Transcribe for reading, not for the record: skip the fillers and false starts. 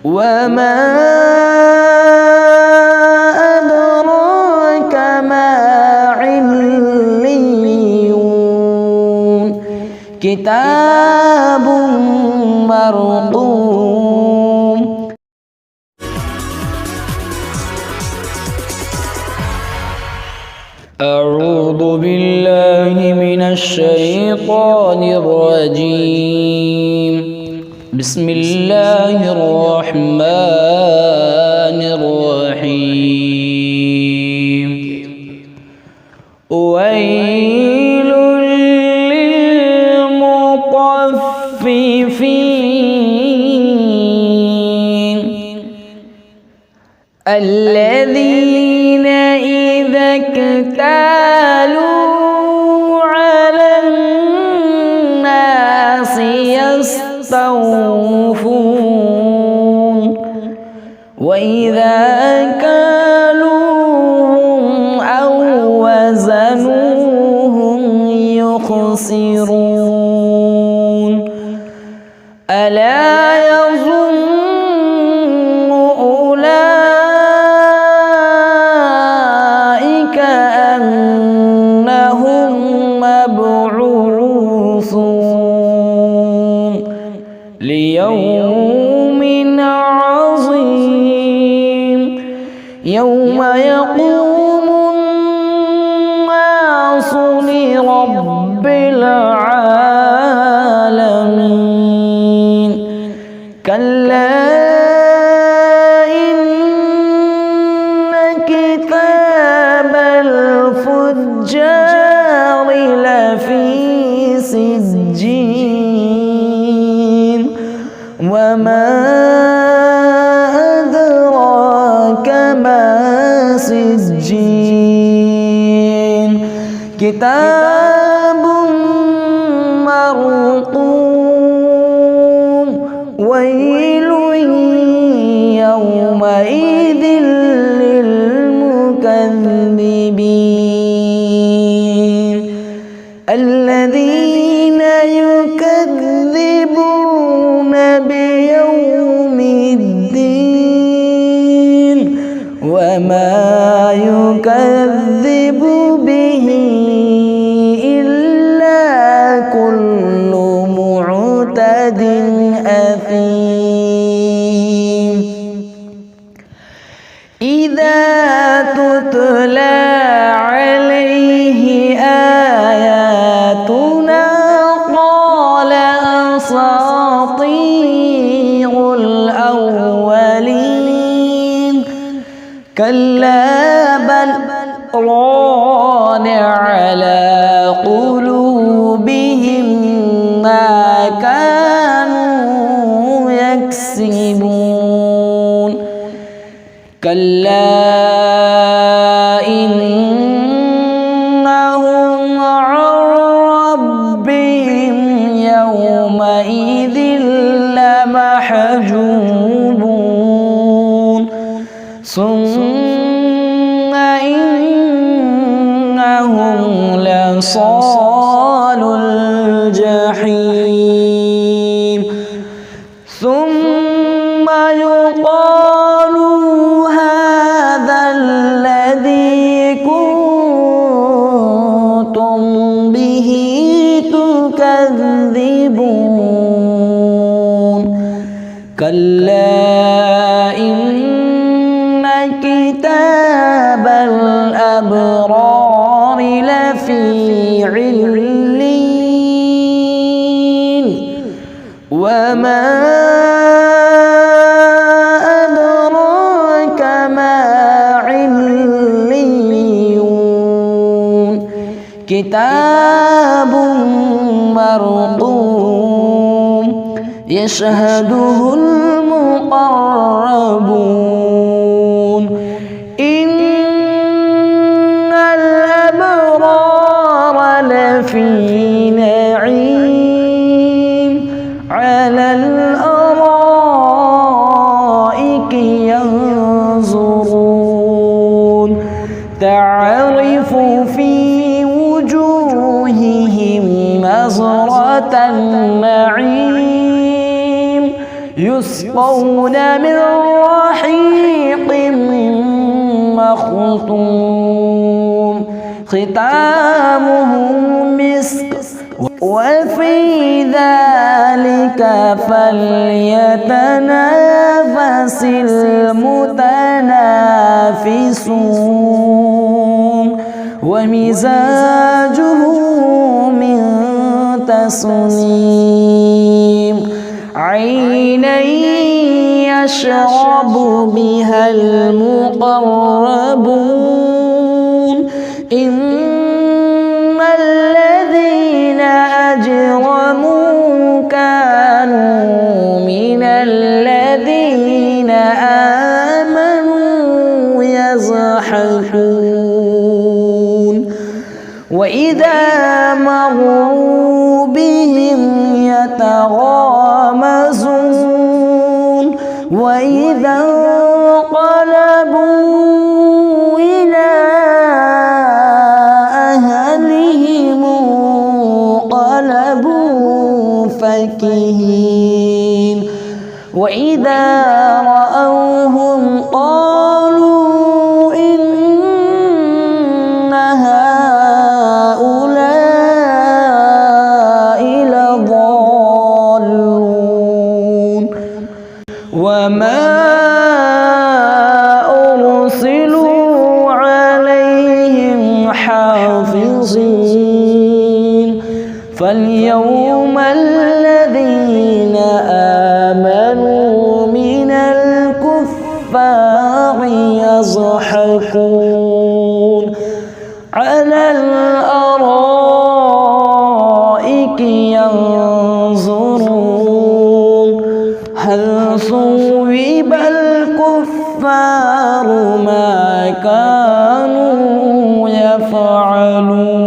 وما أدراك ما عليون كتاب مرقوم. أعوذ بالله من الشيطان الرجيم. بسم الله الرحمن الرحيم. ويل للمطففين الذين إذا اكتالوا على الناس يستوفون وإذا كالوهم أو وزنوهم يخسرون. ألا يظن أولئك أنهم مبعوثون ليوم عظيم يوم يقوم الناس لرب العالمين. كلا إن كتاب الفجار لفي سجين وما أدراك ما سجين كتاب مرقوم. ويل يومئذ للمكذبين الذين يكذبون بيوم الدين وما يكذب به إلا كل معتد أثيم. إذا تتلى عليه آياتنا قال أساطير الأولين. كلا بل ران على قلوبهم ما كانوا يكسبون. كلا إنهم عن ربهم يومئذ لمحجوبون. ثم إنهم لصال الجحيم. ثم يقال هذا الذي كنتم به تكذبون. كلا إن كتاب الأبرار لفي عليين وما أدراك ما عليون كتاب مرقوم يشهده المقربون. إن الأبرار لفي نعيم على الأرائك ينظرون تعرف في وجوههم نظرة النعيم يسقون من رحيق مختوم ختامه مسك وفي ذلك فليتنافس المتنافسون ومزاجه من تسنيم عينا يشرب بها المقربون إن الذين أجرموا كانوا من الذين آمنوا يضحكون وإذا مروا بهم يتغامزون وإذا انقلبوا إلى أهلهم انقلبوا فكهين وإذا رأوهم قالوا إن هؤلاء لضالون وما أرسلوا عليهم حافظين فاليوم الذين آمنوا من الكفار يضحكون على الأرائك ينظرون هل صوب الكفار ما كانوا يفعلون.